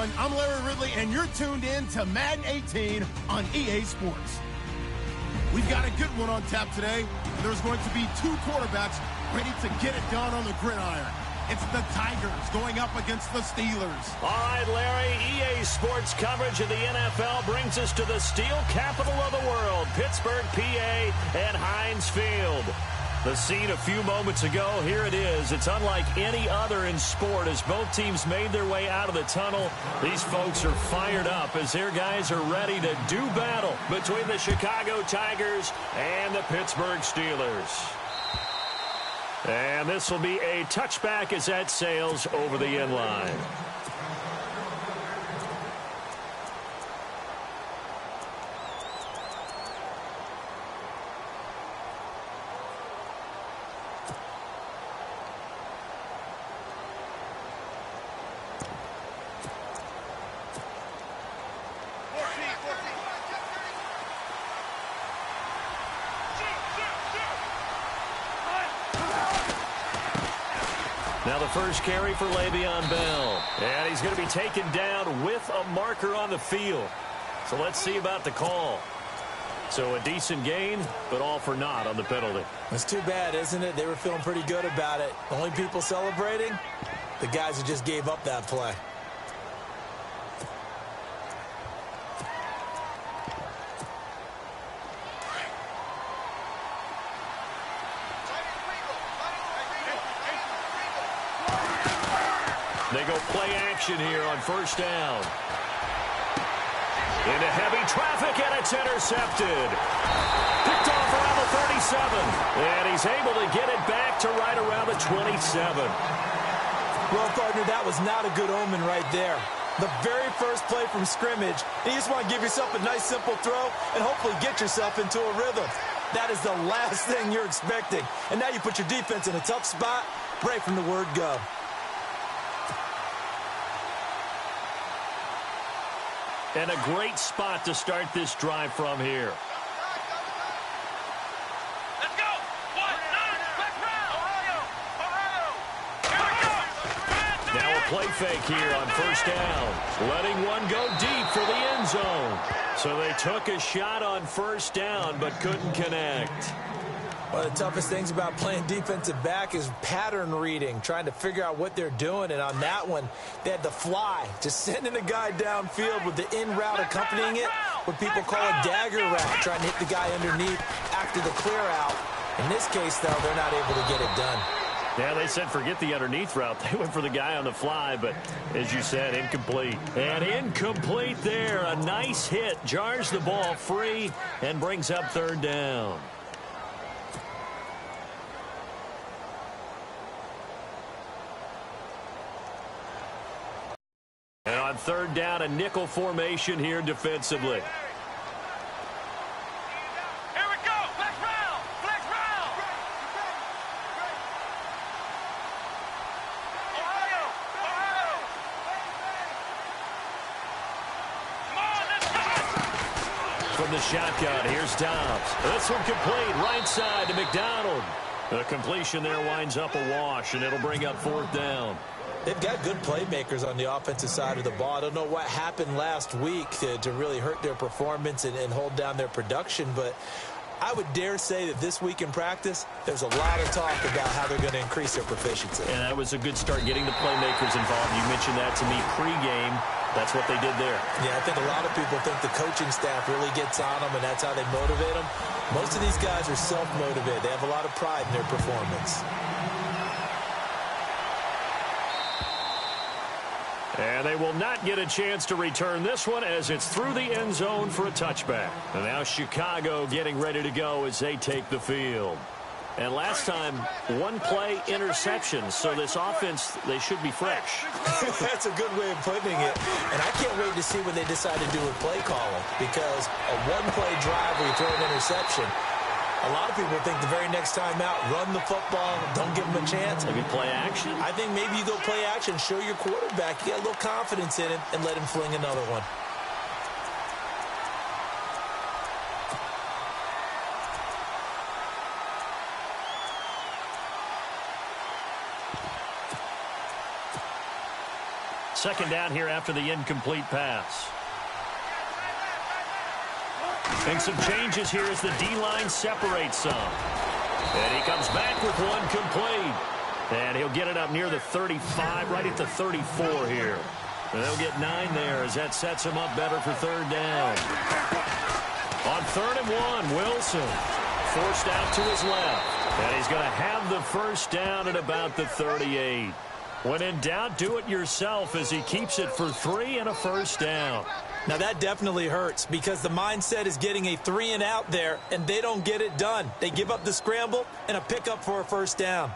everyone. I'm Larry Ridley, and you're tuned in to Madden 18 on EA Sports. We've got a good one on tap today. There's going to be two quarterbacks ready to get it done on the gridiron. It's the Tigers going up against the Steelers. All right, Larry, EA Sports coverage of the NFL brings us to the steel capital of the world, Pittsburgh, PA, and Heinz Field. The scene a few moments ago, here it is. It's unlike any other in sport as both teams made their way out of the tunnel. These folks are fired up as their guys are ready to do battle between the Chicago Tigers and the Pittsburgh Steelers. And this will be a touchback as that sails over the end line. Now the first carry for Le'Veon Bell. And he's going to be taken down with a marker on the field. So let's see about the call. So a decent gain, but all for naught on the penalty. It's too bad, isn't it? They were feeling pretty good about it. The only people celebrating? The guys who just gave up that play. They go play action here on first down. Into heavy traffic, and it's intercepted. Picked off around the 37. And he's able to get it back to right around the 27. Well, partner, that was not a good omen right there. The very first play from scrimmage, you just want to give yourself a nice, simple throw and hopefully get yourself into a rhythm. That is the last thing you're expecting. And now you put your defense in a tough spot right from the word go. And a great spot to start this drive from here. Let's go! Now a play fake here on first down. Letting one go deep for the end zone. So they took a shot on first down, but couldn't connect. One of the toughest things about playing defensive back is pattern reading, trying to figure out what they're doing. And on that one, they had the fly, just sending a guy downfield with the in route accompanying it, what people call a dagger route, trying to hit the guy underneath after the clear out. In this case, though, they're not able to get it done. Yeah, they said forget the underneath route. They went for the guy on the fly, but as you said, incomplete. And incomplete there. A nice hit. Jars the ball free and brings up third down. And on third down, a nickel formation here defensively. Here we go! Flex round! Flex round! Ohio! Ohio! Come on, let's go! From the shotgun, here's Dobbs. This one complete, right side to McDonald. The completion there winds up a wash, and it'll bring up fourth down. They've got good playmakers on the offensive side of the ball. I don't know what happened last week to really hurt their performance and hold down their production, but I would dare say that this week in practice, there's a lot of talk about how they're going to increase their proficiency. And that was a good start getting the playmakers involved. You mentioned that to me pregame. That's what they did there. Yeah, I think a lot of people think the coaching staff really gets on them, and that's how they motivate them. Most of these guys are self-motivated. They have a lot of pride in their performance. And they will not get a chance to return this one as it's through the end zone for a touchback. And now Chicago getting ready to go as they take the field. And last time, one play interception. So this offense, they should be fresh. That's a good way of putting it. And I can't wait to see what they decide to do with play calling, because a one-play drive where you throw an interception, a lot of people think the very next time out, run the football, don't give them a chance. Maybe play action? I think maybe you go play action, show your quarterback, you get a little confidence in him, and let him fling another one. Second down here after the incomplete pass. And some changes here as the D-line separates some. And he comes back with one complete. And he'll get it up near the 35, right at the 34 here. And they'll get 9 there as that sets him up better for third down. On 3rd and 1, Wilson forced out to his left. And he's going to have the first down at about the 38. When in doubt, do it yourself as he keeps it for 3 and a first down. Now that definitely hurts because the mindset is getting a 3 and out there, and they don't get it done. They give up the scramble and a pickup for a first down.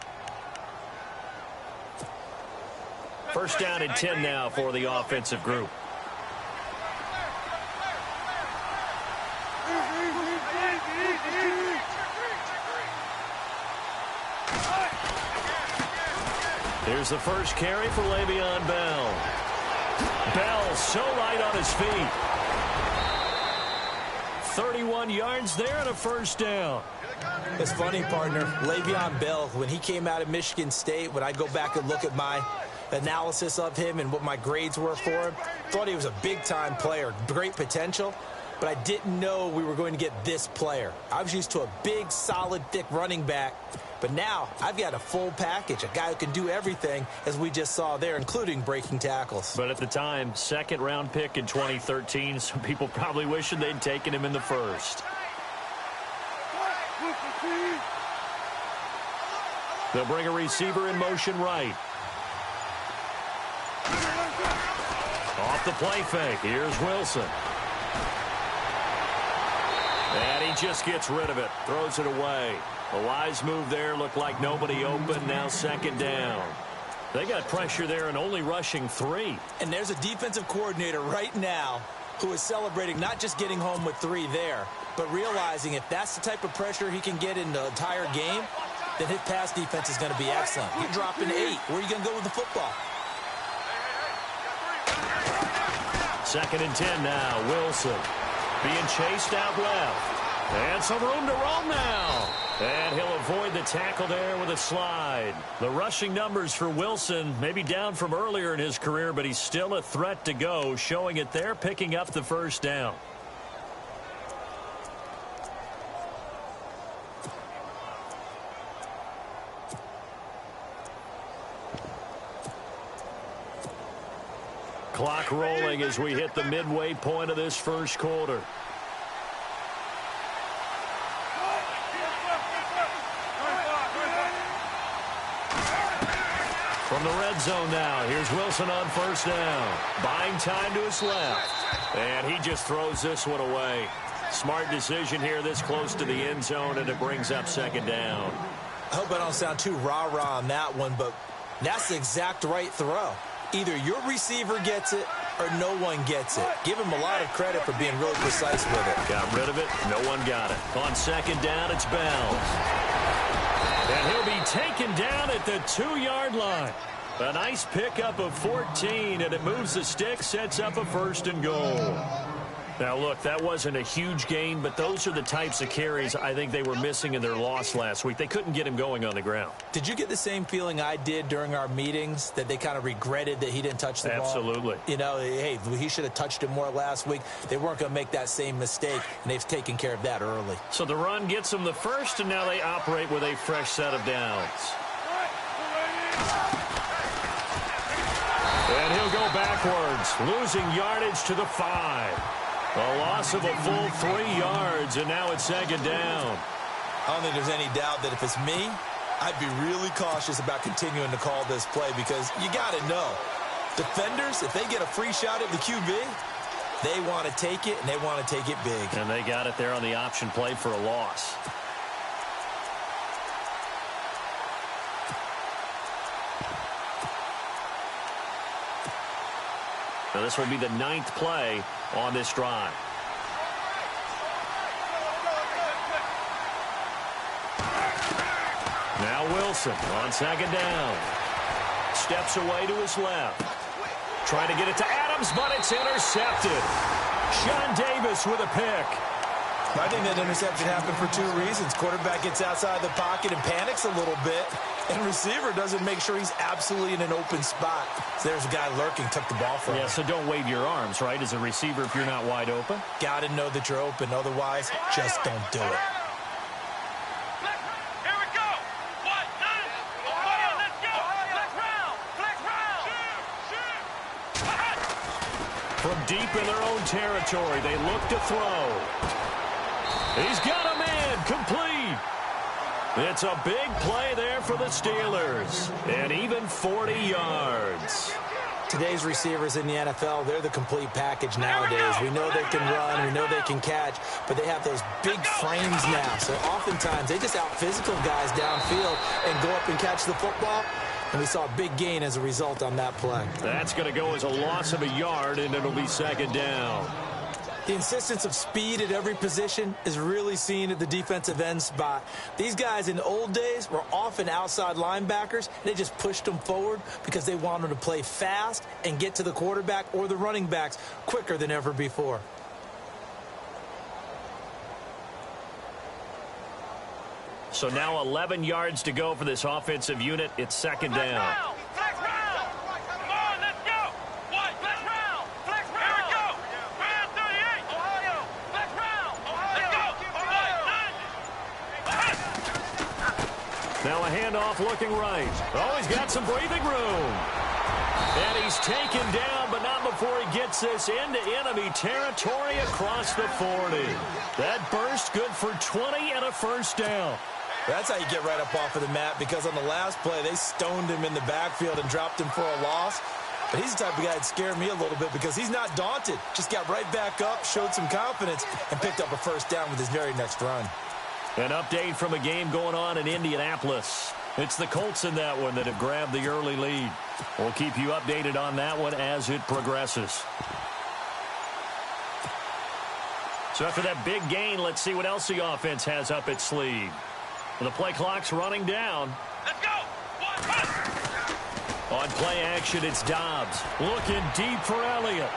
First down and 10 now for the offensive group. Here's the first carry for Le'Veon Bell. Bell so light on his feet. 31 yards there and a first down. It's funny, partner. Le'Veon Bell, when he came out of Michigan State, when I go back and look at my analysis of him and what my grades were for him, thought he was a big-time player, great potential, but I didn't know we were going to get this player. I was used to a big, solid, thick running back, but now I've got a full package, a guy who can do everything, as we just saw there, including breaking tackles. But at the time, second-round pick in 2013, some people probably wishing they'd taken him in the first. They'll bring a receiver in motion right. Off the play fake. Here's Wilson. And he just gets rid of it. Throws it away. A wise move there. Looked like nobody open. Now second down. They got pressure there and only rushing 3. And there's a defensive coordinator right now who is celebrating not just getting home with 3 there, but realizing if that's the type of pressure he can get in the entire game, then his pass defense is going to be excellent. You're dropping 8. Where are you going to go with the football? Second and 10 now. Wilson being chased out left. And some room to roam now. And he'll avoid the tackle there with a slide. The rushing numbers for Wilson maybe down from earlier in his career, but he's still a threat to go, showing it there, picking up the first down. Clock rolling as we hit the midway point of this first quarter. From the red zone now, here's Wilson on first down. Buying time to his left. And he just throws this one away. Smart decision here this close to the end zone, and it brings up second down. I hope I don't sound too rah-rah on that one, but that's the exact right throw. Either your receiver gets it or no one gets it. Give him a lot of credit for being really precise with it. Got rid of it. No one got it. On second down, it's Bell. And he'll be taken down at the 2-yard line. A nice pickup of 14, and it moves the stick, sets up a first and goal. Now, look, that wasn't a huge gain, but those are the types of carries I think they were missing in their loss last week. They couldn't get him going on the ground. Did you get the same feeling I did during our meetings, that they kind of regretted that he didn't touch the ball? Absolutely. You know, hey, he should have touched it more last week. They weren't going to make that same mistake, and they've taken care of that early. So the run gets them the first, and now they operate with a fresh set of downs. And he'll go backwards, losing yardage to the 5. A loss of a full 3 yards, and now it's second down. I don't think there's any doubt that if it's me, I'd be really cautious about continuing to call this play because you got to know, defenders, if they get a free shot at the QB, they want to take it, and they want to take it big. And they got it there on the option play for a loss. Now this will be the 9th play on this drive. Now Wilson on second down. Steps away to his left. Trying to get it to Adams, but it's intercepted. Sean Davis with a pick. I think that interception happened for two reasons. Quarterback gets outside the pocket and panics a little bit, and receiver doesn't make sure he's absolutely in an open spot. So there's a guy lurking, took the ball from him. Yeah, so don't wave your arms, right, as a receiver if you're not wide open. Got to know that you're open. Otherwise, just don't do it. Here we go. What? Ohio, let's go. Flex round. Flex round. From deep in their own territory, they look to throw. He's got a man, complete. It's a big play there for the Steelers, and even 40 yards. Today's receivers in the NFL, they're the complete package nowadays. We know they can run, we know they can catch, but they have those big frames now. So oftentimes, they just out-physical guys downfield and go up and catch the football. And we saw a big gain as a result on that play. That's going to go as a loss of a yard, and it'll be second down. The insistence of speed at every position is really seen at the defensive end spot. These guys in the old days were often outside linebackers. They just pushed them forward because they wanted to play fast and get to the quarterback or the running backs quicker than ever before. So now 11 yards to go for this offensive unit. It's second down. Flex round. Come on, let's go. What? Flex round. Flex round. Here we go. Round 38. Ohio. Flex round. Ohio. Let's go. Now a handoff looking right. Oh, he's got some breathing room. And he's taken down, but not before he gets this into enemy territory across the 40. That burst good for 20 and a first down. That's how you get right up off of the mat, because on the last play, they stoned him in the backfield and dropped him for a loss. But he's the type of guy that scared me a little bit because he's not daunted. Just got right back up, showed some confidence, and picked up a first down with his very next run. An update from a game going on in Indianapolis. It's the Colts in that one that have grabbed the early lead. We'll keep you updated on that one as it progresses. So after that big gain, let's see what else the offense has up its sleeve. The play clock's running down. Let's go. On play action, it's Dobbs. Looking deep for Elliott.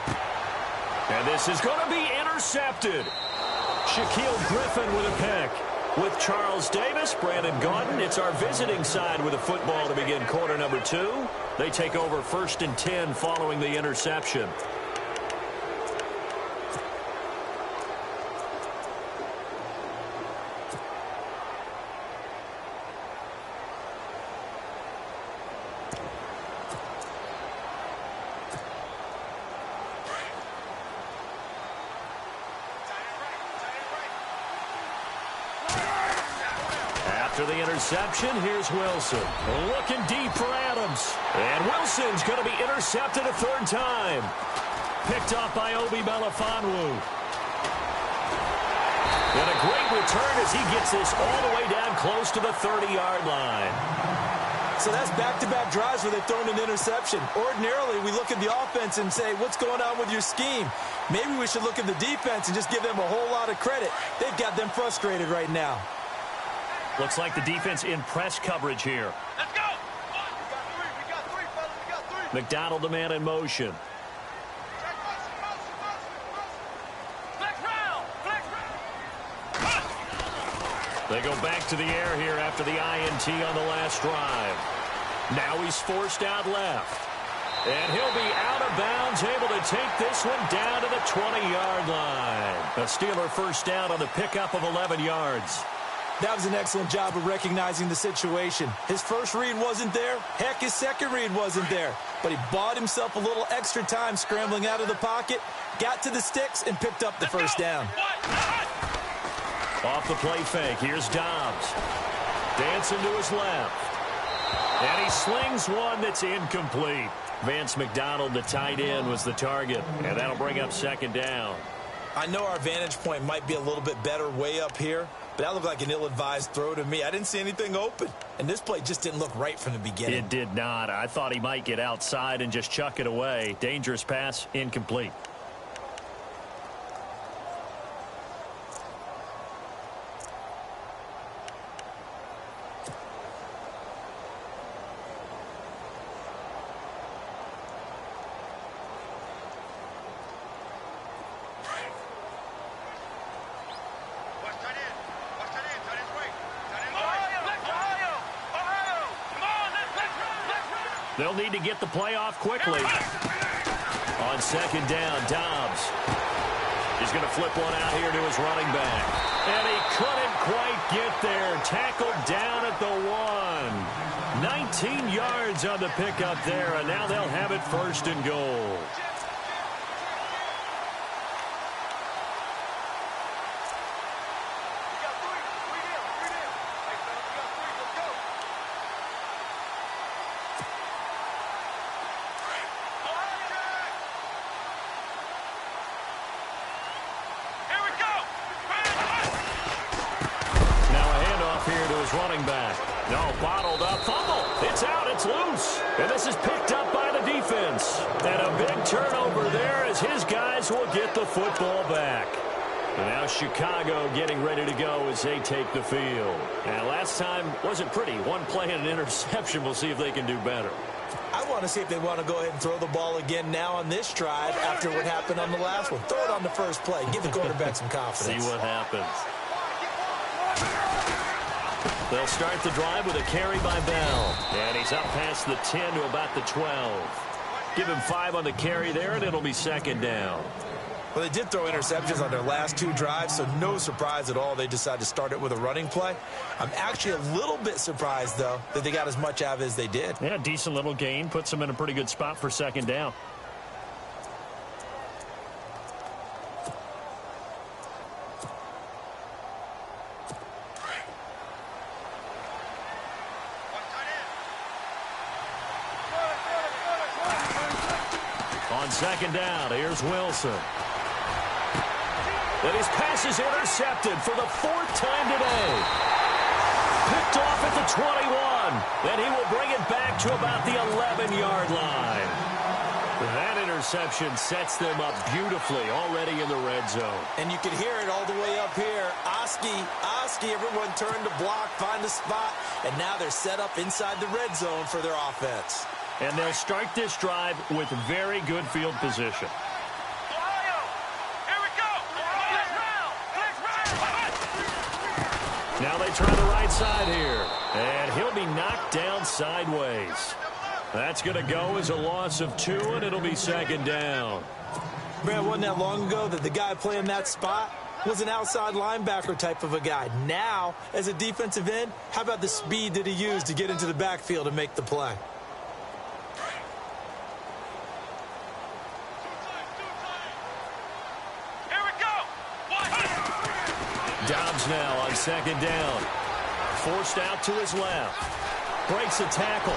And this is going to be intercepted. Shaquille Griffin with a pick. With Charles Davis, Brandon Gaudin, it's our visiting side with a football to begin quarter number 2. They take over 1st and 10 following the interception. After the interception, here's Wilson. Looking deep for Adams. And Wilson's going to be intercepted a third time. Picked off by Obi Melifonwu. And a great return as he gets this all the way down close to the 30-yard line. So that's back-to-back drives where they've thrown an interception. Ordinarily, we look at the offense and say, what's going on with your scheme? Maybe we should look at the defense and just give them a whole lot of credit. They've got them frustrated right now. Looks like the defense in press coverage here. Let's go. We got three, fellas. We got three. McDonald, the man in motion. Flex round. Flex round. They go back to the air here after the INT on the last drive. Now he's forced out left. And he'll be out of bounds, able to take this one down to the 20-yard line. A Steeler first down on the pickup of 11 yards. That was an excellent job of recognizing the situation. His first read wasn't there. Heck, his second read wasn't there. But he bought himself a little extra time scrambling out of the pocket, got to the sticks, and picked up the first down. Off the play fake, here's Dobbs. Dancing to his left. And he slings one that's incomplete. Vance McDonald, the tight end, was the target. And that'll bring up second down. I know our vantage point might be a little bit better way up here, but that looked like an ill-advised throw to me. I didn't see anything open, and this play just didn't look right from the beginning. It did not. I thought he might get outside and just chuck it away. Dangerous pass, incomplete. They'll need to get the play off quickly. On second down, Dobbs. He's going to flip one out here to his running back. And he couldn't quite get there. Tackled down at the 1. 19 yards on the pickup there, and now they'll have it first and goal. Running back. No, bottled up. Fumble. It's out. It's loose. And this is picked up by the defense. And a big turnover there as his guys will get the football back. And now Chicago getting ready to go as they take the field. And last time wasn't pretty. One play and an interception. We'll see if they can do better. I want to see if they want to go ahead and throw the ball again now on this drive after what happened on the last one. Throw it on the first play. Give the quarterback some confidence. See what happens. They'll start the drive with a carry by Bell. And he's up past the 10 to about the 12. Give him 5 on the carry there, and it'll be second down. Well, they did throw interceptions on their last 2 drives, so no surprise at all they decided to start it with a running play. I'm actually a little bit surprised, though, that they got as much out of it as they did. Yeah, decent little gain. Puts them in a pretty good spot for second down. Second down, here's Wilson. And his pass is intercepted for the 4th time today. Picked off at the 21. Then he will bring it back to about the 11-yard line. That interception sets them up beautifully already in the red zone. And you can hear it all the way up here. Oski, everyone turned to block, find a spot, and now they're set up inside the red zone for their offense. And they'll start this drive with very good field position. Ohio, here we go. Flex round. Now they try the right side here. And he'll be knocked down sideways. That's going to go as a loss of 2, and it'll be second down. Man, wasn't that long ago that the guy playing that spot was an outside linebacker type of a guy. Now, as a defensive end, how about the speed that he used to get into the backfield and make the play? Dobbs now on second down. Forced out to his left. Breaks a tackle.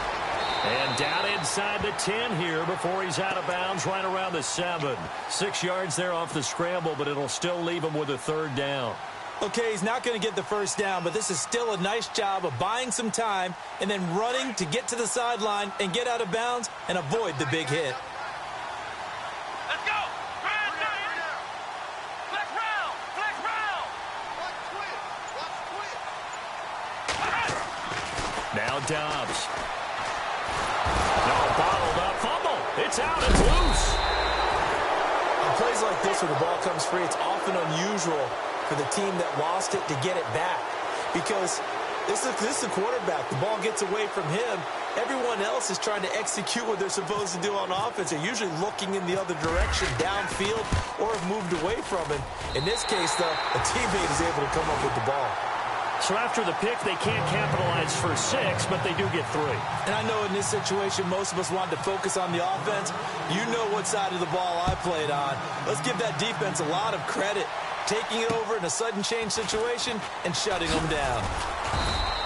And down inside the 10 here before he's out of bounds right around the 7. 6 yards there off the scramble, but it'll still leave him with a 3rd down. Okay, he's not going to get the first down, but this is still a nice job of buying some time and then running to get to the sideline and get out of bounds and avoid the big hit. Let's go. Flex round. Flex round. Now Dobbs. No, bottled up. Fumble. It's out. It's loose. On plays like this where the ball comes free, it's often unusual for the team that lost it to get it back. Because this is the quarterback. The ball gets away from him. Everyone else is trying to execute what they're supposed to do on offense. They're usually looking in the other direction, downfield, or have moved away from it. In this case, though, a teammate is able to come up with the ball. So after the pick, they can't capitalize for 6, but they do get 3. And I know in this situation, most of us wanted to focus on the offense. You know what side of the ball I played on. Let's give that defense a lot of credit, taking it over in a sudden change situation and shutting them down.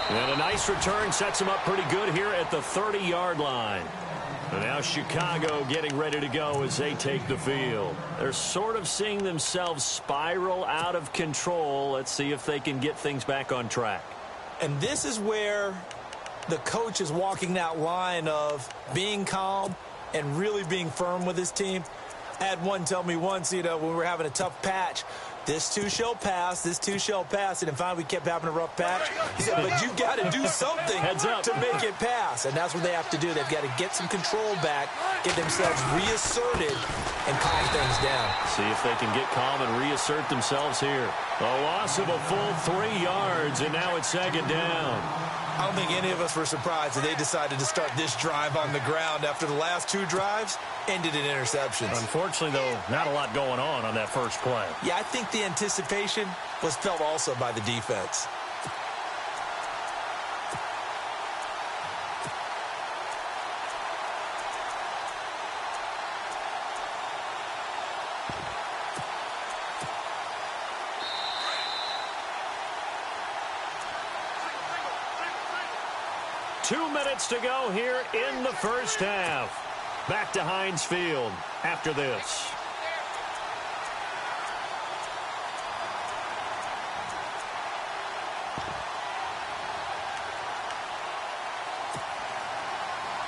And a nice return sets them up pretty good here at the 30-yard line. And now Chicago getting ready to go as they take the field. They're sort of seeing themselves spiral out of control. Let's see if they can get things back on track. And this is where the coach is walking that line of being calm and really being firm with his team. I had one tell me once, when we were having a tough patch, This too shall pass. This too shall pass. And finally, we kept having a rough patch. He said, but you got to do something to make it pass. And that's what they have to do. They've got to get some control back, get themselves reasserted, and calm things down. See if they can get calm and reassert themselves here. A loss of a full 3 yards, and now it's second down. I don't think any of us were surprised that they decided to start this drive on the ground after the last 2 drives ended in interceptions. Unfortunately, though, not a lot going on that first play. Yeah, I think the anticipation was felt also by the defense. Two minutes to go here in the first half. Back to Heinz Field after this.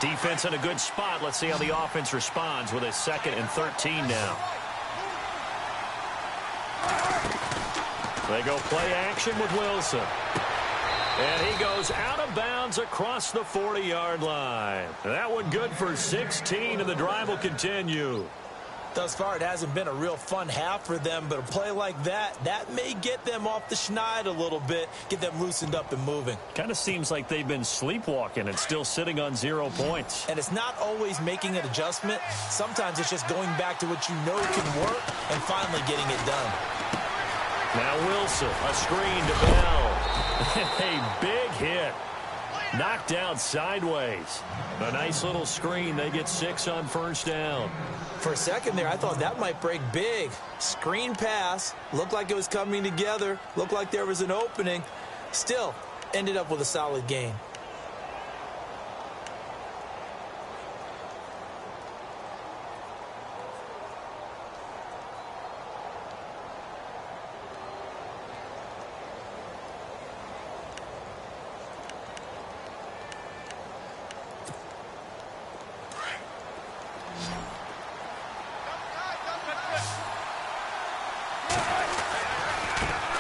Defense in a good spot. Let's see how the offense responds with a 2nd and 13 now. They go play action with Wilson. And he goes out of bounds across the 40-yard line. That one good for 16, and the drive will continue. Thus far, it hasn't been a real fun half for them, but a play like that may get them off the schneid a little bit, get them loosened up and moving. Kind of seems like they've been sleepwalking and still sitting on 0 points. And it's not always making an adjustment. Sometimes it's just going back to what you know can work and finally getting it done. Now Wilson, a screen to Bell. A big hit. Knocked out sideways. A nice little screen. They get 6 on first down. For a second there, I thought that might break big. Screen pass. Looked like it was coming together. Looked like there was an opening. Still, ended up with a solid gain.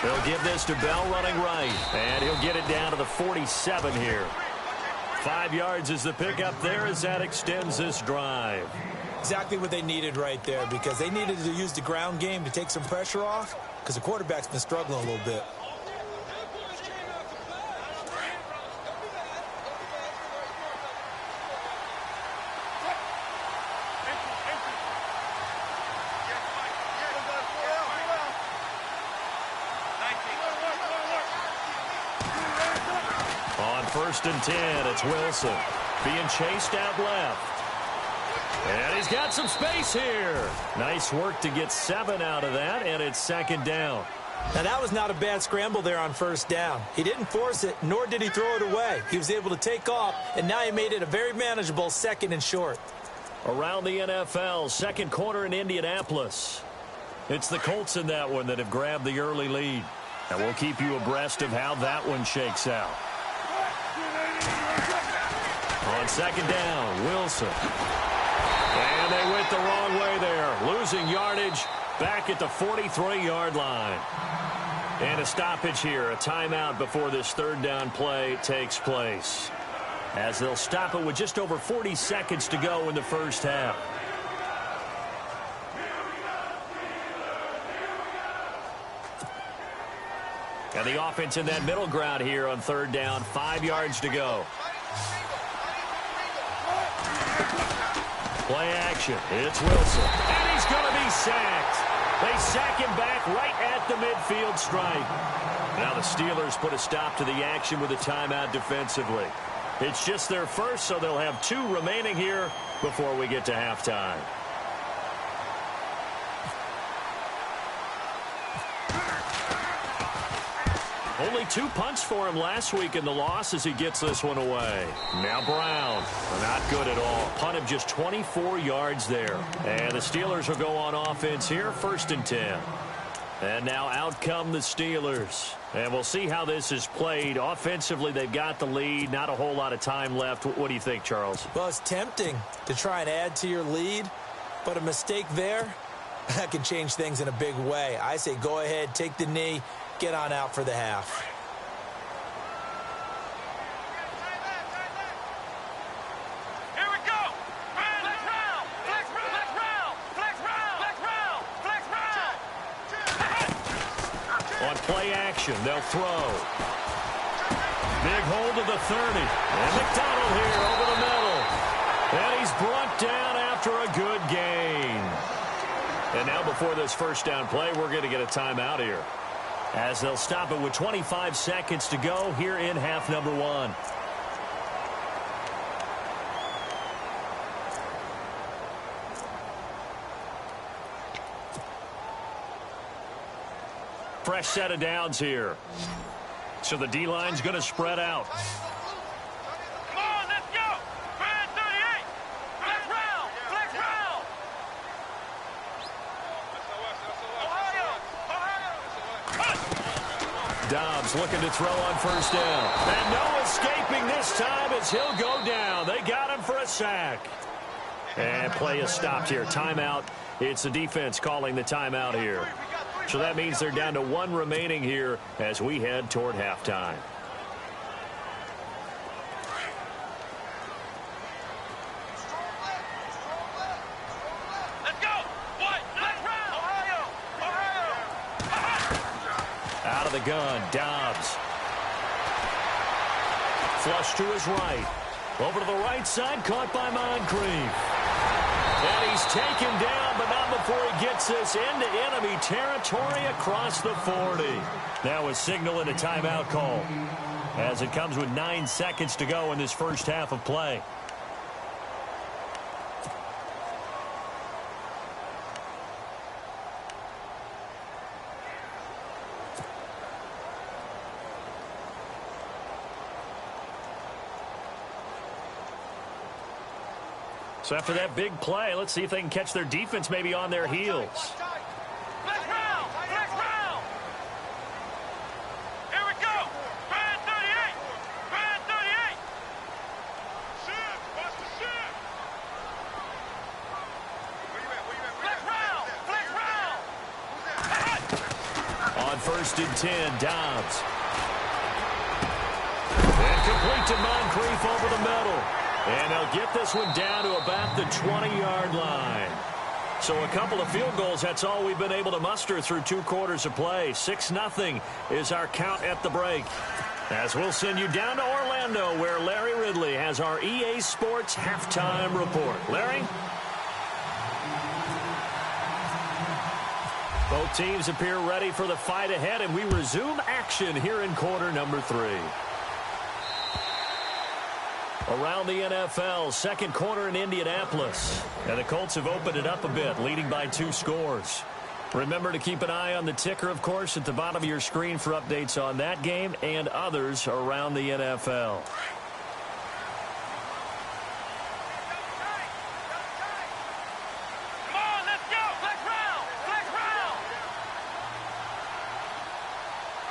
They'll give this to Bell running right, and he'll get it down to the 47 here. 5 yards is the pickup there as that extends this drive. Exactly what they needed right there, because they needed to use the ground game to take some pressure off, because the quarterback's been struggling a little bit. On 1st and 10, it's Wilson being chased out left. And he's got some space here. Nice work to get 7 out of that, and it's 2nd down. Now, that was not a bad scramble there on 1st down. He didn't force it, nor did he throw it away. He was able to take off, and now he made it a very manageable 2nd and short. Around the NFL, 2nd quarter in Indianapolis. It's the Colts in that one that have grabbed the early lead. And we'll keep you abreast of how that one shakes out. On 2nd down, Wilson. And they went the wrong way there. Losing yardage back at the 43-yard line. And a stoppage here, a timeout before this 3rd down play takes place. As they'll stop it with just over 40 seconds to go in the first half. And the offense in that middle ground here on 3rd down, 5 yards to go. Play action. It's Wilson. And he's going to be sacked. They sack him back right at the midfield stripe. Now the Steelers put a stop to the action with a timeout defensively. It's just their first, so they'll have 2 remaining here before we get to halftime. Only 2 punts for him last week in the loss as he gets this one away. Now Brown, not good at all. Punt of just 24 yards there. And the Steelers will go on offense here, 1st and 10. And now out come the Steelers. And we'll see how this is played. Offensively, they've got the lead. Not a whole lot of time left. What do you think, Charles? Well, it's tempting to try and add to your lead, but a mistake there that can change things in a big way. I say go ahead, take the knee, get on out for the half. On play action, they'll throw. Big hold to the 30. And McDonald here over the middle. And he's brought down after a good gain. And now before this first down play, we're going to get a timeout here, as they'll stop it with 25 seconds to go here in half number 1. Fresh set of downs here. So the D-line's going to spread out. Come on, let's go. Brand 38. Flex round. Flex round. Ohio. Dobbs looking to throw on first down. And no escaping this time as he'll go down. They got him for a sack. And play is stopped here. Timeout. It's the defense calling the timeout here. So that means they're down to 1 remaining here as we head toward halftime. Let's go. What? Let's round. Ohio. Out of the gun, Dobbs. Flush to his right. Over to the right side, caught by Moncrief. And he's taken down, but not before he gets this into enemy territory across the 40. Now a signal and a timeout call, as it comes with 9 seconds to go in this first half of play. So after that big play, let's see if they can catch their defense maybe on their heels. Flex round. Flex round. Here we go. Brand 38. Brand 38. Shift. Watch the shift. Where you at? Flex round. Flex round. On first and 10, Dobbs. And complete to Moncrief over the middle. And they'll get this one down to about the 20-yard line. So a couple of field goals, that's all we've been able to muster through 2 quarters of play. 6-0 is our count at the break. As we'll send you down to Orlando, where Larry Ridley has our EA Sports halftime report. Larry? Both teams appear ready for the fight ahead, and we resume action here in quarter number 3. Around the NFL, second quarter in Indianapolis. And the Colts have opened it up a bit, leading by 2 scores. Remember to keep an eye on the ticker, of course, at the bottom of your screen for updates on that game and others around the NFL. Come on, let's go. Flex round. Flex round.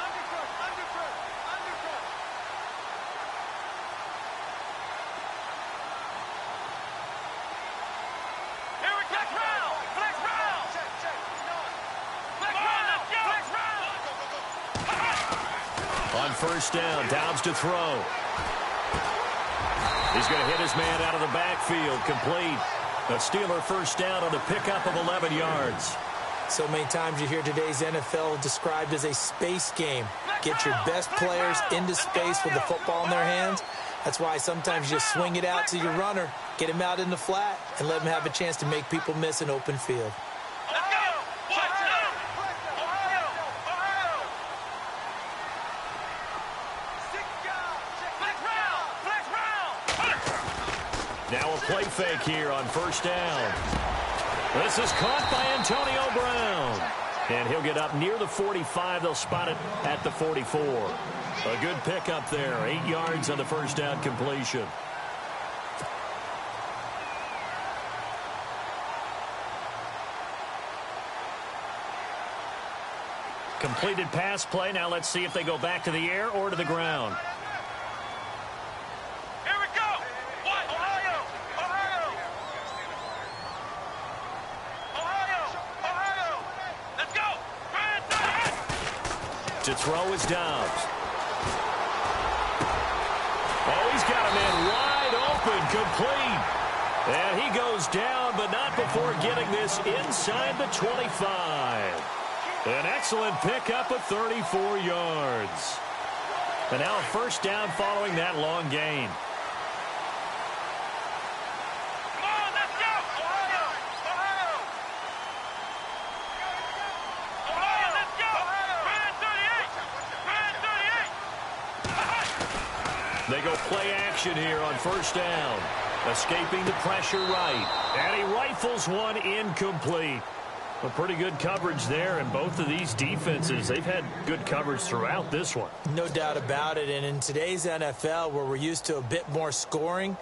Undercut. Here we go. Flex round. Flex round. Flex round. Let's go. Flex round. On first down, Dobbs to throw. He's going to hit his man out of the backfield, complete. A Steeler first down on the pickup of 11 yards. So many times you hear today's NFL described as a space game. Get your best players into space with the football in their hands. That's why sometimes you swing it out to your runner, get him out in the flat, and let him have a chance to make people miss an open field. Let's go. Watch out. Ohio. Flex round. Flex round. Now a play fake here on first down. This is caught by Antonio Brown. And he'll get up near the 45. They'll spot it at the 44. A good pickup there. 8 yards on the first down completion. Completed pass play. Now let's see if they go back to the air or to the ground. Here we go. What? Ohio. To throw is Dobbs. Oh, he's got a man wide open, complete. And he goes down, but not before getting this inside the 25. An excellent pickup of 34 yards. And now a first down following that long gain. Come on, let's go! Ohio! Ohio! Ohio, let's go! Brand 38! Brand 38! They go play action here on first down. Escaping the pressure right. And he rifles one incomplete. A pretty good coverage there, and both of these defenses, they've had good coverage throughout this one. No doubt about it, and in today's NFL, where we're used to a bit more scoring,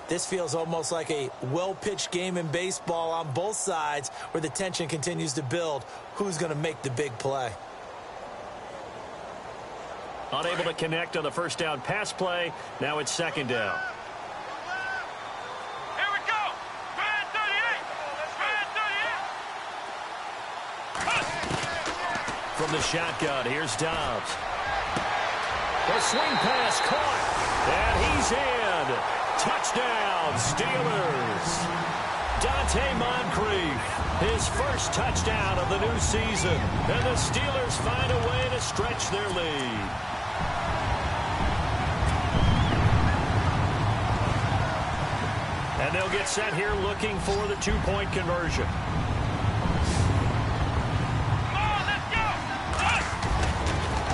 this feels almost like a well-pitched game in baseball on both sides where the tension continues to build. Who's going to make the big play? Unable to connect on the first down pass play. Now it's second down. Here we go! Brand 38! Brand 38! From the shotgun, here's Dobbs. The swing pass caught, and he's in. Touchdown, Steelers. Dante Moncrief, his first touchdown of the new season, and the Steelers find a way to stretch their lead. And they'll get set here looking for the two-point conversion.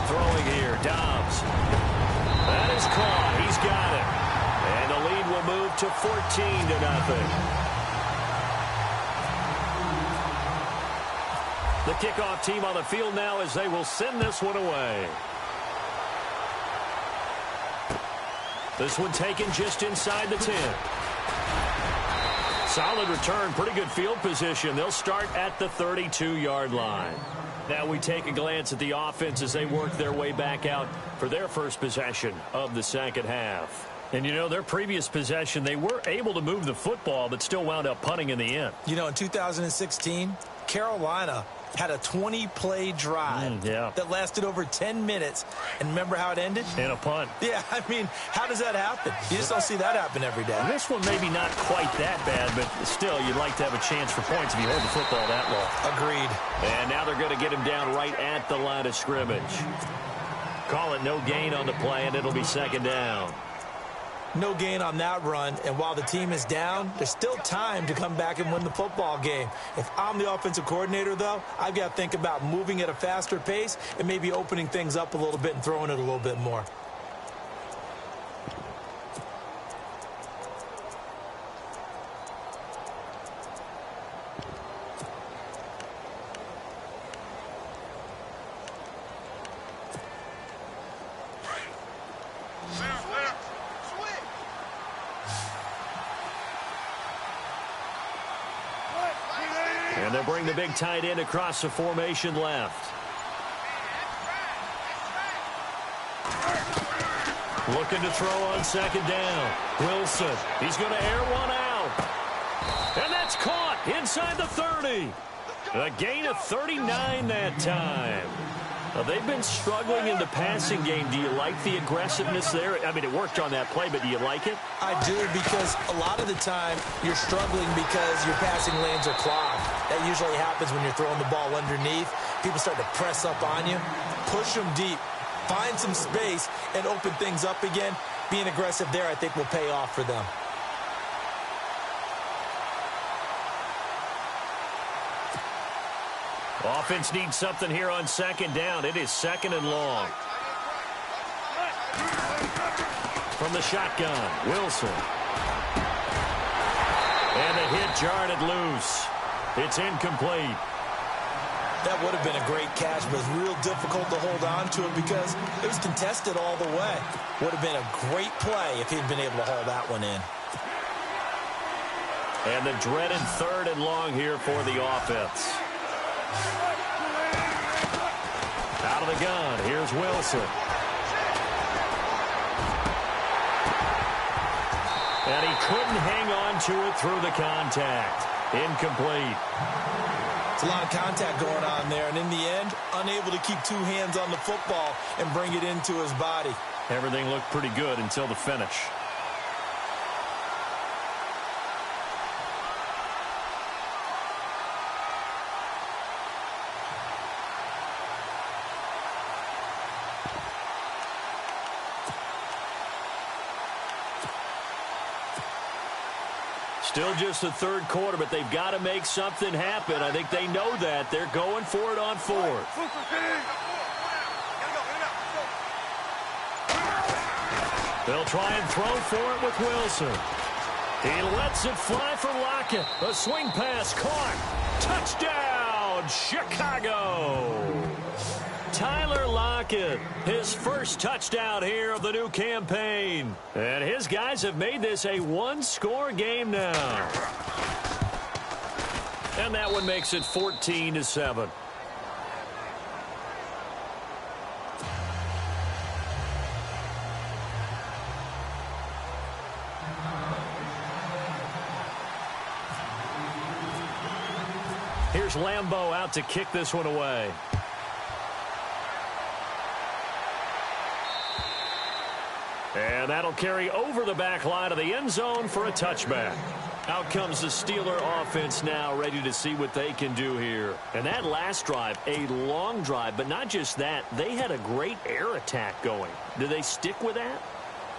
Throwing here, Dobbs. That is caught. He's got it. And the lead will move to 14-0. The kickoff team on the field now as they will send this one away. This one taken just inside the 10. Solid return, pretty good field position. They'll start at the 32-yard line. Now we take a glance at the offense as they work their way back out for their first possession of the second half. And, you know, their previous possession, they were able to move the football but still wound up punting in the end. You know, in 2016, Carolina had a 20-play drive that lasted over 10 minutes. And remember how it ended? In a punt. Yeah, I mean, how does that happen? You just don't see that happen every day. This one maybe not quite that bad, but still, you'd like to have a chance for points if you hold the football that long. Agreed. And now they're going to get him down right at the line of scrimmage. Call it no gain on the play, and it'll be second down. No gain on that run, and while the team is down, there's still time to come back and win the football game. If I'm the offensive coordinator, though, I've got to think about moving at a faster pace and maybe opening things up a little bit and throwing it a little bit more. And they'll bring the big tight end across the formation left. Looking to throw on second down. Wilson, he's going to air one out. And that's caught inside the 30. A gain of 39 that time. Now, they've been struggling in the passing game. Do you like the aggressiveness there? I mean, it worked on that play, but do you like it? I do, because a lot of the time you're struggling because your passing lanes are clogged. That usually happens when you're throwing the ball underneath. People start to press up on you. Push them deep. Find some space and open things up again. Being aggressive there, I think, will pay off for them. Offense needs something here on second down. It is second and long. From the shotgun, Wilson. And the hit jarred it loose. It's incomplete. That would have been a great catch, but it's real difficult to hold on to it because it was contested all the way. Would have been a great play if he'd been able to haul that one in. And the dreaded third and long here for the offense. Out of the gun, here's Wilson. And he couldn't hang on to it through the contact. Incomplete. It's a lot of contact going on there, and in the end, unable to keep two hands on the football and bring it into his body. Everything looked pretty good until the finish. Still just the third quarter, but they've got to make something happen. I think they know that. They're going for it on fourth. They'll try and throw for it with Wilson. He lets it fly for Lockett. A swing pass caught. Touchdown, Chicago. Tyler Lockett, his first touchdown here of the new campaign. And his guys have made this a one-score game now. And that one makes it 14-7. Here's Lambeau out to kick this one away. And that'll carry over the back line of the end zone for a touchback. Out comes the Steeler offense now, ready to see what they can do here. And that last drive, a long drive, but not just that. They had a great air attack going. Do they stick with that?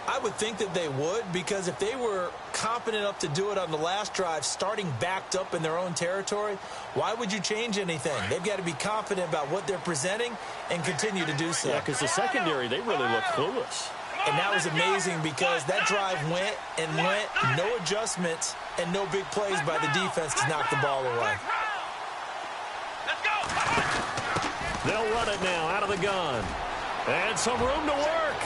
I would think that they would, because if they were competent enough to do it on the last drive, starting backed up in their own territory, why would you change anything? They've got to be confident about what they're presenting and continue to do so. Yeah, because the secondary, they really look clueless. And that was amazing because that drive went and went, no adjustments, and no big plays by the defense to knock the ball away. They'll run it now out of the gun. And some room to work.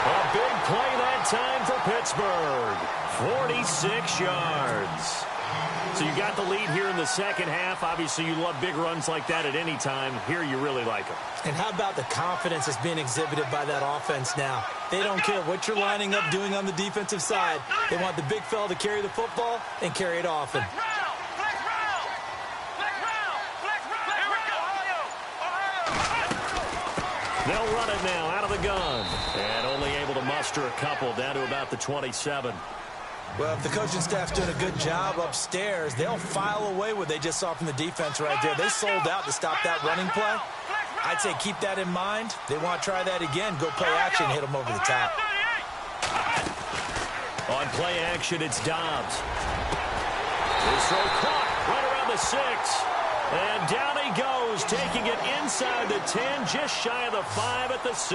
A big play that time for Pittsburgh. 46 yards. So you got the lead here in the second half. Obviously, you love big runs like that at any time. Here, you really like them. And how about the confidence that's being exhibited by that offense now? They don't care what you're lining up doing on the defensive side. They want the big fella to carry the football and carry it often. They'll run it now out of the gun. And only able to muster a couple down to about the 27. Well, if the coaching staff's doing a good job upstairs, they'll file away what they just saw from the defense right there. They sold out to stop that running play. I'd say keep that in mind. They want to try that again. Go play action, hit them over the top. On play action, it's Dobbs. This throw caught right around the 6. And down he goes, taking it inside the 10, just shy of the 5 at the 6.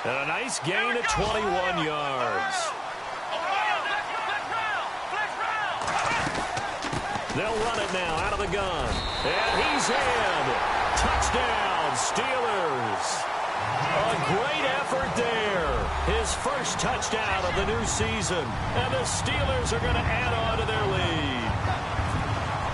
And a nice gain of 21 yards. They'll run it now out of the gun. And he's in. Touchdown, Steelers. A great effort there. His first touchdown of the new season. And the Steelers are going to add on to their lead.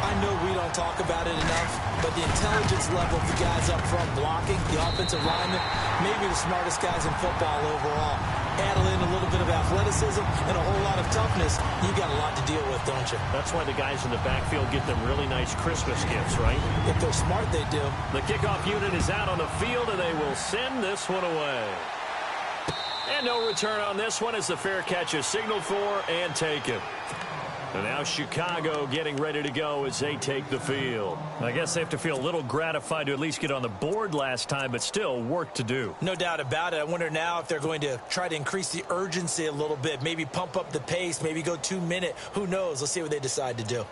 I know we don't talk about it enough, but the intelligence level of the guys up front blocking, the offensive linemen, maybe the smartest guys in football overall. Add in a little bit of athleticism and a whole lot of toughness, you got a lot to deal with, don't you? That's why the guys in the backfield get them really nice Christmas gifts, right? If they're smart, they do. The kickoff unit is out on the field, and they will send this one away. And no return on this one as the fair catch is signaled for and taken. And now Chicago getting ready to go as they take the field. I guess they have to feel a little gratified to at least get on the board last time, but still work to do. No doubt about it. I wonder now if they're going to try to increase the urgency a little bit, maybe pump up the pace, maybe go 2-minute. Who knows? Let's see what they decide to do.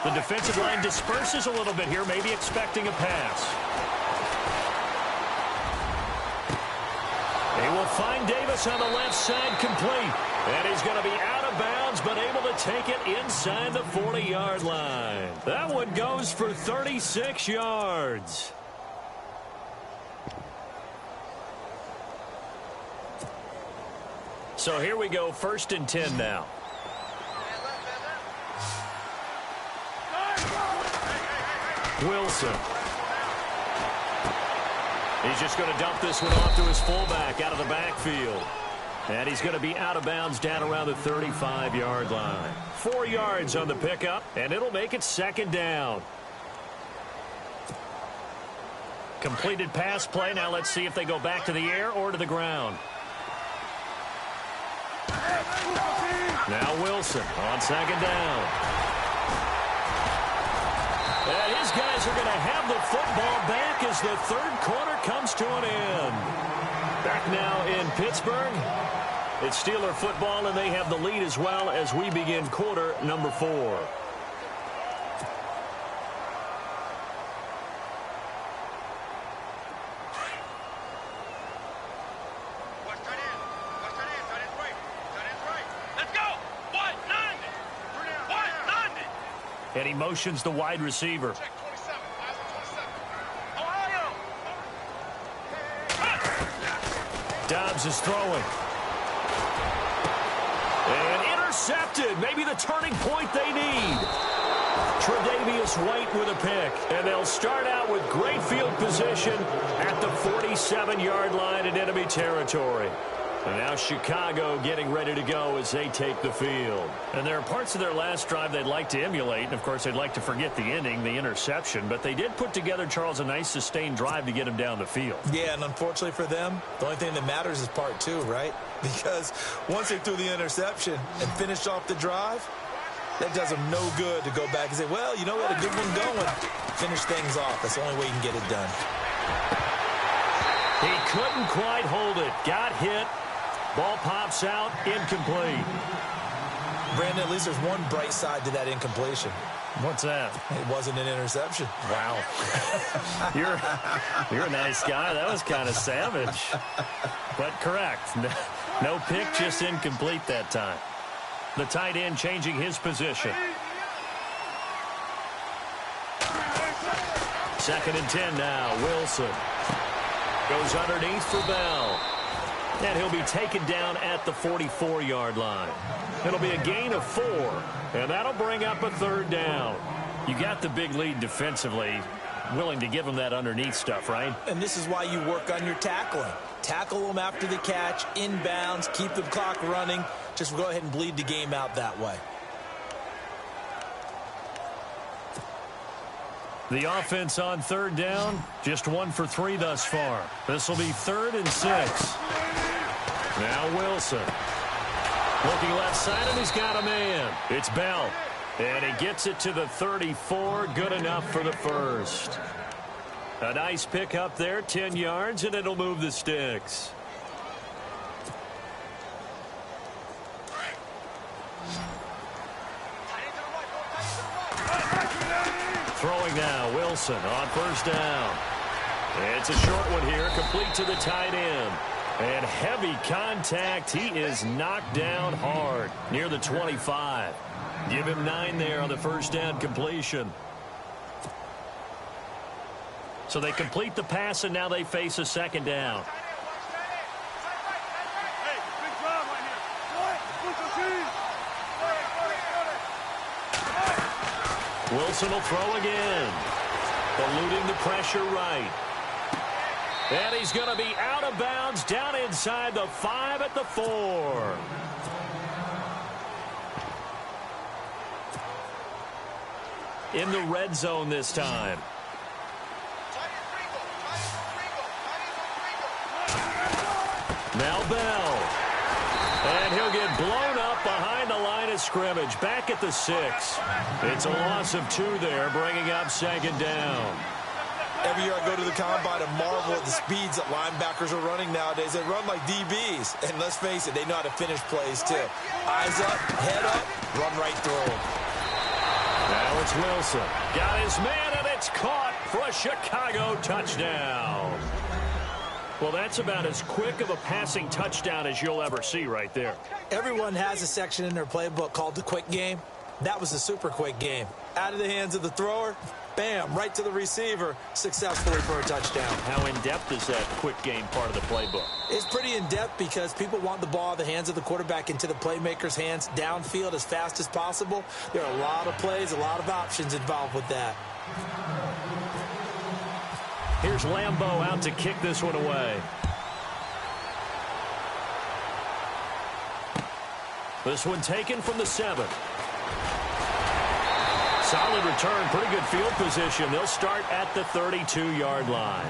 The defensive line disperses a little bit here, maybe expecting a pass. They will find Davis on the left side complete. And he's going to be out of bounds, but able to take it inside the 40-yard line. That one goes for 36 yards. So here we go, 1st and 10 now. Wilson. He's just going to dump this one off to his fullback out of the backfield. And he's going to be out of bounds down around the 35-yard line. 4 yards on the pickup, and it'll make it 2nd down. Completed pass play. Now let's see if they go back to the air or to the ground. Now Wilson on 2nd down. And his guys are going to have the football back as the 3rd quarter comes to an end. Back now in Pittsburgh. It's Steeler football, and they have the lead as well as we begin quarter number 4. And he motions the wide receiver. Dobbs is throwing. And intercepted. Maybe the turning point they need. Tre'Davious White with a pick. And they'll start out with great field position at the 47-yard line in enemy territory. And now Chicago getting ready to go as they take the field. And there are parts of their last drive they'd like to emulate. And, of course, they'd like to forget the ending, the interception. But they did put together, Charles, a nice sustained drive to get him down the field. Yeah, and unfortunately for them, the only thing that matters is part 2, right? Because once they threw the interception and finished off the drive, that does them no good to go back and say, well, you know, we had a good one going. Finish things off. That's the only way you can get it done. He couldn't quite hold it. Got hit. Ball pops out, incomplete. Brandon, at least there's one bright side to that incompletion. What's that? It wasn't an interception. Wow. You're a nice guy. That was kind of savage. But correct. No pick, just incomplete that time. The tight end changing his position. 2nd and 10 now. Wilson goes underneath for Bell. And he'll be taken down at the 44-yard line. It'll be a gain of 4, and that'll bring up a 3rd down. You got the big lead defensively, willing to give them that underneath stuff, right? And this is why you work on your tackling. Tackle them after the catch, inbounds, keep the clock running. Just go ahead and bleed the game out that way. The offense on 3rd down, just 1 for 3 thus far. This will be 3rd and 6. Now Wilson. Looking left side, and he's got a man. It's Bell. And he gets it to the 34. Good enough for the 1st. A nice pick up there, 10 yards, and it'll move the sticks. Throwing now, Wilson on 1st down. It's a short one here, complete to the tight end. And heavy contact. He is knocked down hard near the 25. Give him 9 there on the 1st down completion. So they complete the pass, and now they face a 2nd down. Wilson will throw again. Eluding the pressure right. And he's going to be out of bounds down inside the 5 at the 4. In the red zone this time. Now Bell. And he'll get blown up behind the line of scrimmage. Back at the 6. It's a loss of 2 there, bringing up 2nd down. Every year I go to the combine and marvel at the speeds that linebackers are running nowadays. They run like DBs. And let's face it, they know how to finish plays too. Eyes up, head up, run right through them. Now it's Wilson. Got his man, and it's caught for a Chicago touchdown. Well, that's about as quick of a passing touchdown as you'll ever see right there. Everyone has a section in their playbook called the quick game. That was a super quick game. out of the hands of the thrower. Bam, right to the receiver, successfully for a touchdown. How in-depth is that quick game part of the playbook? It's pretty in-depth because people want the ball out of the hands of the quarterback into the playmaker's hands downfield as fast as possible. There are a lot of plays, a lot of options involved with that. Here's Lambeau out to kick this one away. This one taken from the 7. Solid return, pretty good field position. They'll start at the 32-yard line.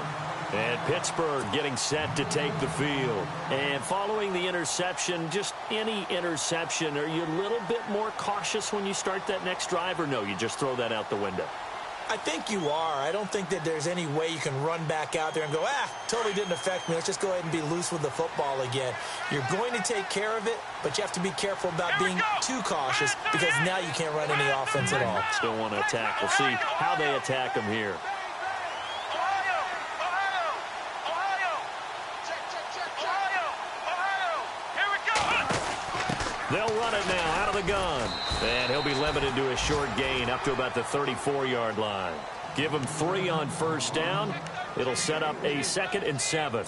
And Pittsburgh getting set to take the field. And following the interception, just any interception, are you a little bit more cautious when you start that next drive, or no, you just throw that out the window? I think you are. I don't think that there's any way you can run back out there and go, totally didn't affect me. Let's just go ahead and be loose with the football again. You're going to take care of it, but you have to be careful about being too cautious because now you can't run any offense at all. Still want to attack. We'll see how they attack them here. They'll run it now out of the gun. And he'll be limited to a short gain up to about the 34-yard line. Give him 3 on first down. It'll set up a 2nd and 7.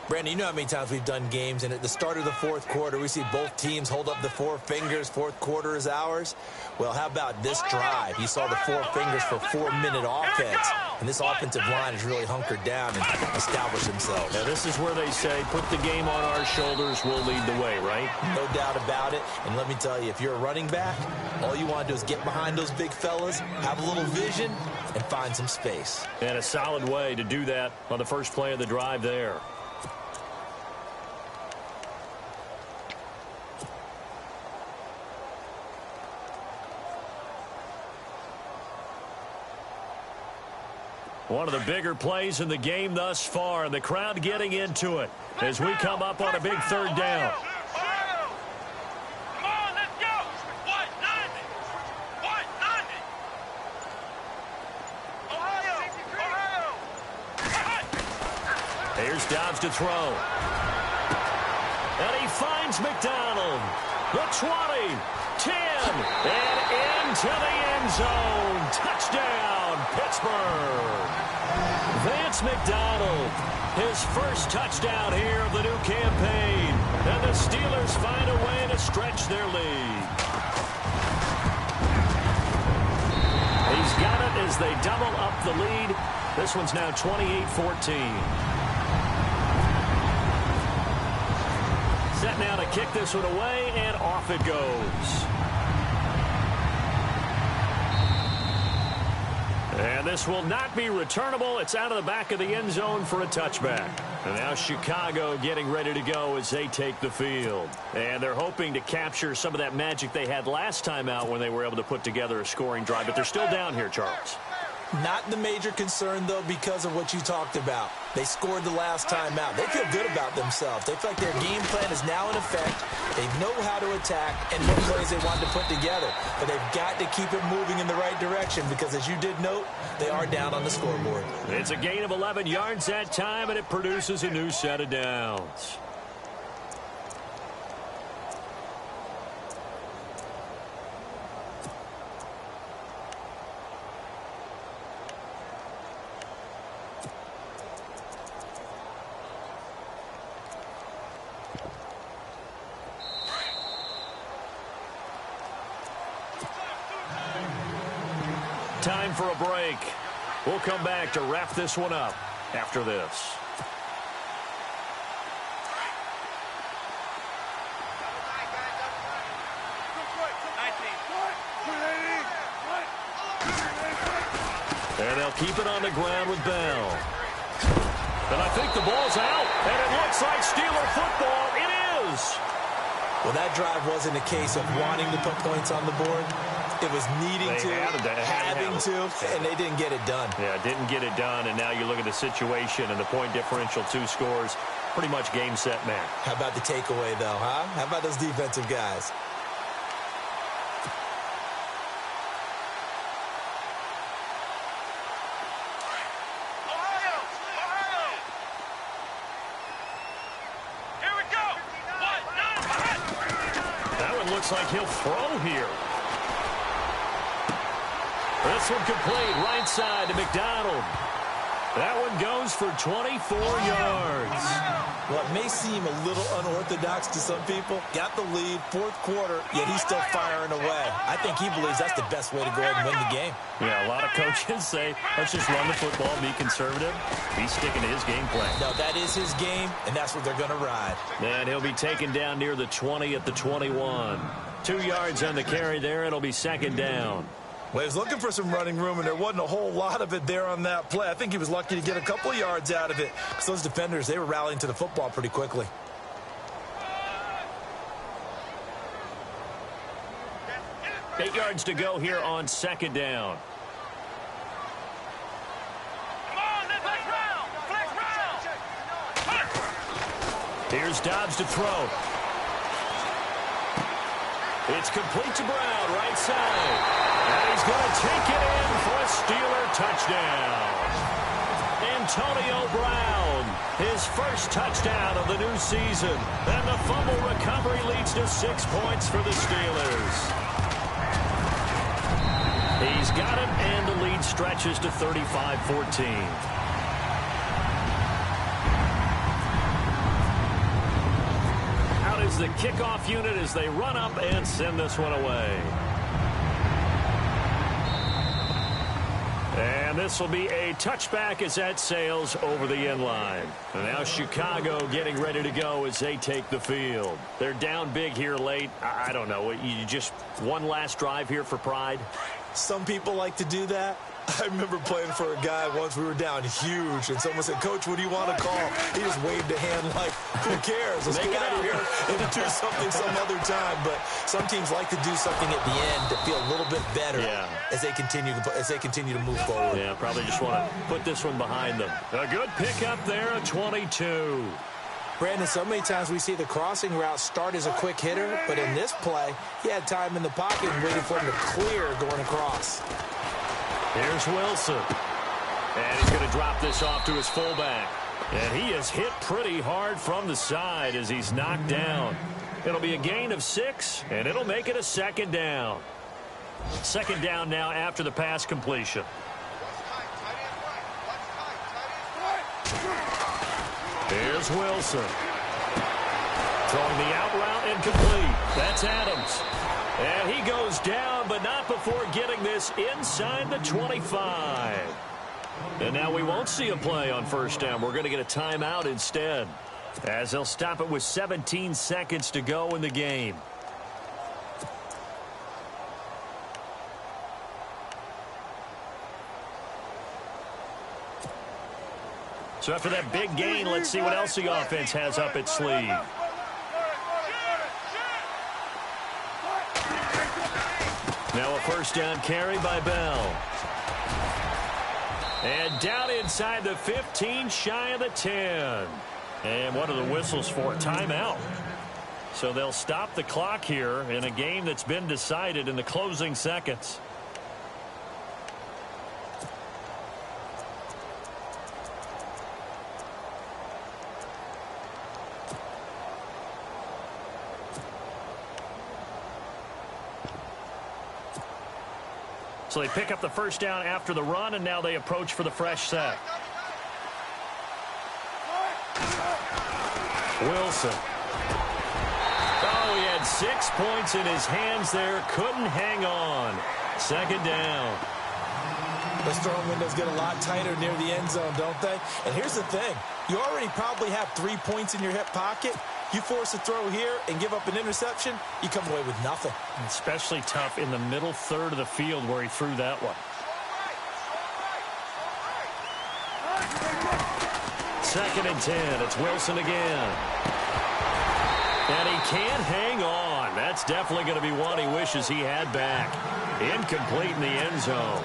Brandon, you know how many times we've done games, and at the start of the fourth quarter, we see both teams hold up the 4 fingers, fourth quarter is ours. Well, how about this drive? You saw the 4 fingers for 4-minute offense, and this offensive line has really hunkered down and established themselves. Now, this is where they say, put the game on our shoulders, we'll lead the way, right? No doubt about it, and let me tell you, if you're a running back, all you want to do is get behind those big fellas, have a little vision, and find some space. And a solid way to do that on the first play of the drive there. One of the bigger plays in the game thus far, and the crowd getting into it as we come up on a big 3rd down. Come on, let's go. What? 90. What? 90. Ohio. Here's Dobbs to throw. And he finds McDonald. The 20, 10, and into the end zone. Touchdown, Pittsburgh. Vance McDonald, his first touchdown here of the new campaign. And the Steelers find a way to stretch their lead. He's got it as they double up the lead. This one's now 28-14. Set now to kick this one away, and off it goes. And this will not be returnable. It's out of the back of the end zone for a touchback. And now Chicago getting ready to go as they take the field. And they're hoping to capture some of that magic they had last time out when they were able to put together a scoring drive. But they're still down here, Charles. Not the major concern, though, because of what you talked about. They scored the last time out. They feel good about themselves. They feel like their game plan is now in effect. They know how to attack and what plays they want to put together. But they've got to keep it moving in the right direction because, as you did note, they are down on the scoreboard. It's a gain of 11 yards that time, and it produces a new set of downs. Time for a break. We'll come back to wrap this one up after this. And they'll keep it on the ground with Bell. And I think the ball's out. And it looks like Steeler football. It is. Well, that drive wasn't a case of wanting to put points on the board. It was needing having to, and they didn't get it done. Yeah, didn't get it done, and now you look at the situation and the point differential, 2 scores, pretty much game, set, match. How about the takeaway, though, huh? How about those defensive guys? Here we go. That one looks like he'll throw here. This one complete, right side to McDonald. That one goes for 24 yards. Well, it may seem a little unorthodox to some people. Got the lead, fourth quarter, yet he's still firing away. I think he believes that's the best way to go ahead and win the game. Yeah, a lot of coaches say, let's just run the football, be conservative. He's sticking to his game plan. No, that is his game, and that's what they're going to ride. And he'll be taken down near the 20 at the 21. 2 yards on the carry there. It'll be second down. Well, he was looking for some running room, and there wasn't a whole lot of it there on that play. I think he was lucky to get a couple yards out of it because those defenders, they were rallying to the football pretty quickly. Eight yards to go here on second down. Come on, let's flex round. Flex round. Here's Dobbs to throw. It's complete to Brown, right side. And he's going to take it in for a Steeler touchdown. Antonio Brown, his first touchdown of the new season. And the fumble recovery leads to 6 points for the Steelers. He's got it, and the lead stretches to 35-14. The kickoff unit as they run up and send this one away. And this will be a touchback as that sails over the end line. And now Chicago getting ready to go as they take the field. They're down big here late. I don't know. You just one last drive here for pride? Some people like to do that. I remember playing for a guy once. We were down huge, and someone said, "Coach, what do you want to call?" He just waved a hand like, "Who cares? Let's get out of here and do something some other time." But some teams like to do something at the end to feel a little bit better as they continue to move forward. Yeah, probably just want to put this one behind them. A good pickup there, a 22. Brandon, so many times we see the crossing route start as a quick hitter, but in this play, he had time in the pocket and waiting for him to clear going across. Here's Wilson. And he's going to drop this off to his fullback. And he is hit pretty hard from the side as he's knocked down. It'll be a gain of 6, and it'll make it a second down. Second down now after the pass completion. Here's Wilson. Throwing the out route incomplete. That's Adams. And he goes down, but not before getting this inside the 25. And now we won't see a play on first down. We're going to get a timeout instead, as they'll stop it with 17 seconds to go in the game. So after that big gain, let's see what else the offense has up its sleeve. Now a first down carry by Bell. And down inside the 15, shy of the 10. And what are the whistles for? Timeout. So they'll stop the clock here in a game that's been decided in the closing seconds. So they pick up the first down after the run, and now they approach for the fresh set. Wilson. Oh, he had 6 points in his hands there. Couldn't hang on. Second down. Those throwing windows get a lot tighter near the end zone, don't they? And here's the thing. You already probably have 3 points in your hip pocket. You force a throw here and give up an interception, you come away with nothing. Especially tough in the middle third of the field where he threw that one. Second and 10. It's Wilson again. And he can't hang on. That's definitely going to be one he wishes he had back. Incomplete in the end zone.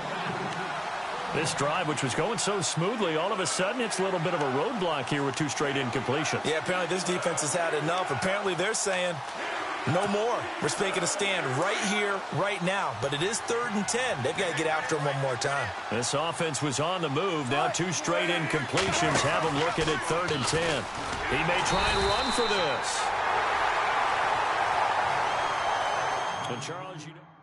This drive, which was going so smoothly, all of a sudden it's a little bit of a roadblock here with 2 straight incompletions. Yeah, apparently this defense has had enough. Apparently they're saying, no more. We're making a stand right here, right now. But it is 3rd and 10. They've got to get after him one more time. This offense was on the move. Now 2 straight incompletions have him looking at 3rd and 10. He may try and run for this. And Charles, you know.